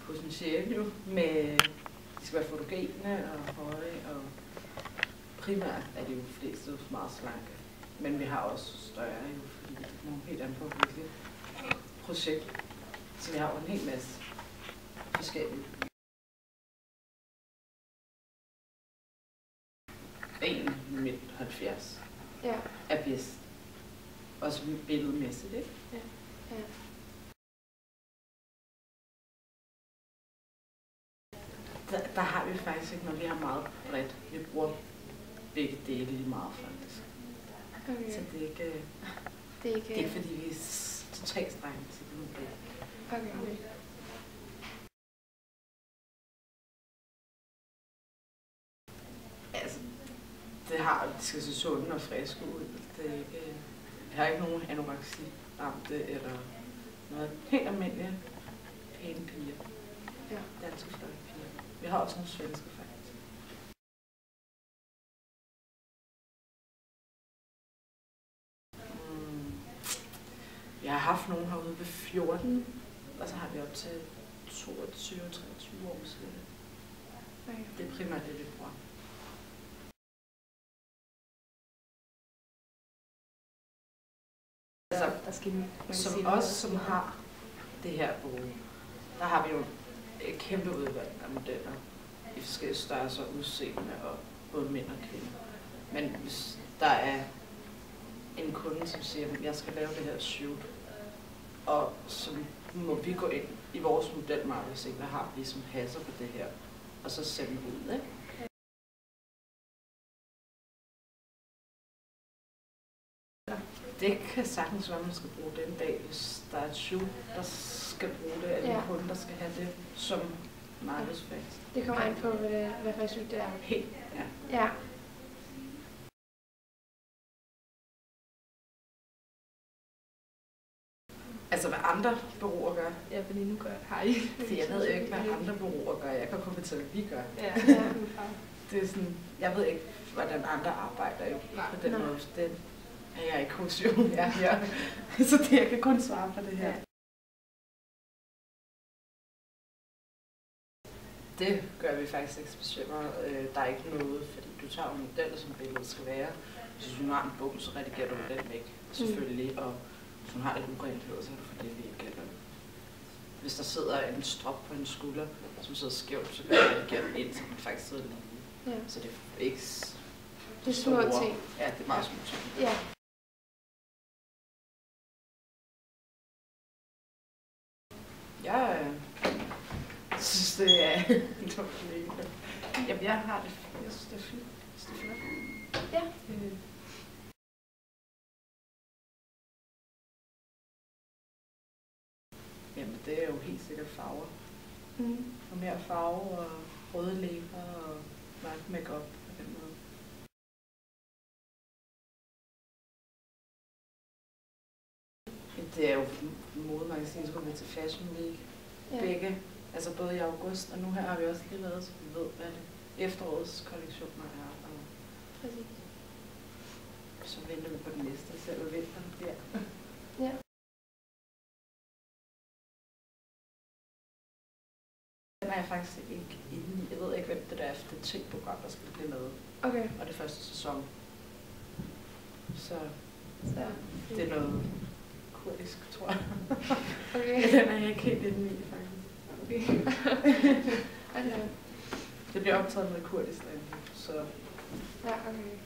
potentiale jo, med de skal være fotogene og høje, og primært er de jo fleste meget slanke. Men vi har også større jo, fordi det er nogle helt andre hvilket projekt. Så vi har jo en hel masse forskellige. En midt 70 er bedst. Også billedmæssigt, ikke? Ja. Ja. Der har vi faktisk ikke, når vi har meget bredt. Vi bruger begge dele lige meget, faktisk. Okay. Så det er ikke, det er ikke fordi vi er totalt strenge til det. Okay. Altså, det skal se sundt og frisk ud. Det er ikke, jeg har ikke nogen anoreksi-ramte eller noget. Helt almindelige, pæne piger. Ja. Danske flotte piger. Vi har også nogle svenske, faktisk. Jeg har haft nogen herude ved 14, og så har vi op til 22-23 år siden. Okay. Det er primært det, vi bruger. Altså, som os, som har det her bureau, der har vi jo et kæmpe udvalg af modeller i forskellige størrelser og udseende, og både mænd og kvinder. Men hvis der er en kunde, som siger, at jeg skal lave det her shoot, og så må vi gå ind i vores modelmarked og se, hvad har vi, som passer på det her, og så sende det ud, ikke? Det kan sagtens være, at man skal bruge den dag, hvis der er et shoot, der skal bruge det, eller en kunde, der skal have det som markedsføring. Det kommer an på, hvad for et shoot det er. Helt, ja. Ja. Altså, hvad andre bureauer gør. Ja, fordi nu har I. Fordi jeg ved jo ikke, hvad andre bureauer gør. Jeg kan kun fortælle, hvad vi gør. Ja. Det er sådan, jeg ved ikke, hvordan andre arbejder jo på den måde. Det er jeg ikke hos jo, jeg er her. Så det, jeg kan kun svare på det her. Ja. Det gør vi faktisk ikke specielt meget. Der er ikke noget, fordi du tager jo modeller, som billedet skal være. Hvis du har en bog, så redigerer du den væk, selvfølgelig. Og hvis hun har lidt urenhed, så er det for det, vi ikke gælder. Hvis der sidder en strop på en skulder, som sidder skævt, så kan jeg redigere den ind, så den faktisk sidder lige. Ja. Så det er ikke det er små ting. Ja, det er meget små ting. Ja. Jeg synes, det er en tom kollega. Jamen, jeg har det. Jeg synes, det er fint. Det er flot. Ja. Jamen, det er jo helt sikkert farver. Og mere farve og røde læber og mørk make-up på den måde. Det er jo modemagasin, så går vi til Fashion Week. Begge. Altså både i august, og nu her har vi også lige lavet, så vi ved, hvad det efterårets kollektioner er. Og præcis. Så venter vi på den næste, selv og vinteren bliver. Ja. Den er jeg faktisk ikke inde i. Jeg ved ikke, hvem det er, for det ting-program, der skal blive lavet. Okay. Og det første sæson. Så det er noget kurdisk, tror jeg. Okay. Den er jeg ikke helt inde i, faktisk. Okay. Det bliver optaget med Kurdistan, så... Ja, okay.